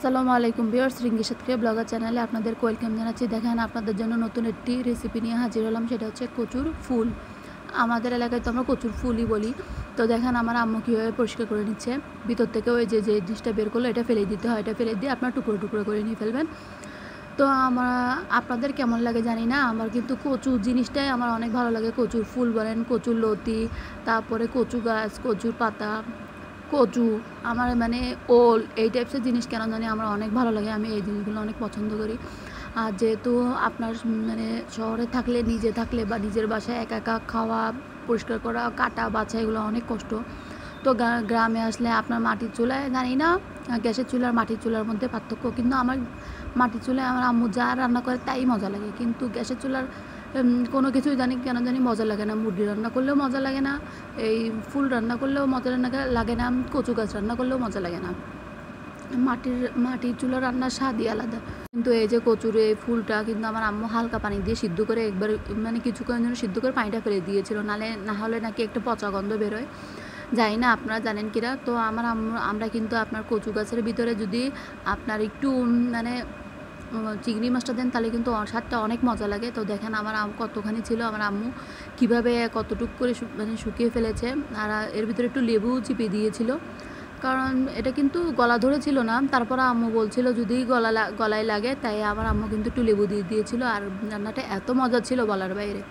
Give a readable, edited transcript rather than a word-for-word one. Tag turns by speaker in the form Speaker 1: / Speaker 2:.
Speaker 1: আসসালামু আলাইকুম ভিউয়ার্স, রিঙ্গি সাথে ব্লগার চ্যানেলে আপনাদেরকে ওয়েলকাম জানাচ্ছি। দেখেন আপনাদের জন্য নতুন একটি রেসিপি নিয়ে হাজির হলাম, সেটা হচ্ছে কচুর ফুল। আমাদের এলাকায় তো আমরা কচুর ফুলই বলি। তো দেখেন আমার আম্মু কীভাবে পরিষ্কার করে নিচ্ছে। ভিতর থেকে ওই যে জিনিসটা বের করলো এটা ফেলে দিতে হয়, এটা ফেলে দিয়ে আপনার টুকরো টুকরো করে নিয়ে ফেলবেন। তো আপনাদের কেমন লাগে জানি না, আমার কিন্তু কচু জিনিসটাই আমার অনেক ভালো লাগে। কচুর ফুল বলেন, কচুর লতি, তারপরে কচু গাছ, কচুর পাতা, কচু, আমার মানে ওল, এই টাইপসের জিনিস কেন জানি আমার অনেক ভালো লাগে। আমি এই জিনিসগুলো অনেক পছন্দ করি। আর যেহেতু আপনার মানে শহরে থাকলে, নিজে থাকলে বা নিজের বাসায় একা একা খাওয়া, পরিষ্কার করা, কাটা বাছা এগুলো অনেক কষ্ট। তো গ্রামে আসলে আপনার মাটির চুলায়, জানি না গ্যাসের চুলার মাটির চুলার মধ্যে পার্থক্য, কিন্তু আমার মাটির চুলায় আমার আম্মু যা রান্না করে তাই মজা লাগে। কিন্তু গ্যাসের চুলার কোনো কিছুই জানি কেন জানি মজা লাগে না। মুরগি রান্না করলেও মজা লাগে না, এই ফুল রান্না করলেও মজা লাগে না, কচু গাছ রান্না করলেও মজা লাগে না। মাটির চুলা রান্নার স্বাদই আলাদা। কিন্তু এই যে কচুর এই ফুলটা কিন্তু আমার আম্মু হালকা পানি দিয়ে সিদ্ধ করে, একবার মানে কিছুক্ষণের জন্য সিদ্ধ করে পানিটা ফেলে দিয়েছিল, না হলে নাকি একটা পচা গন্ধ বেরোয়। জানি না আপনারা জানেন কিনা। তো আমরা কিন্তু আপনার কচু গাছের ভিতরে যদি আপনার একটু মানে চিংড়ি মাছটা দেন তাহলে কিন্তু স্বাদটা অনেক মজা লাগে। তো দেখেন আমার কতখানি ছিল, আমার আম্মু কীভাবে কতটুকু করে মানে শুকিয়ে ফেলেছে। আর এর ভিতরে একটু লেবু চিপিয়ে দিয়েছিল, কারণ এটা কিন্তু গলা ধরেছিল না। তারপর আম্মু বলছিল যদি গলায় লাগে, তাই আমার আম্মু কিন্তু একটু লেবু দিয়ে দিয়েছিল। আর রান্নাটা এত মজা ছিল বলার বাইরে।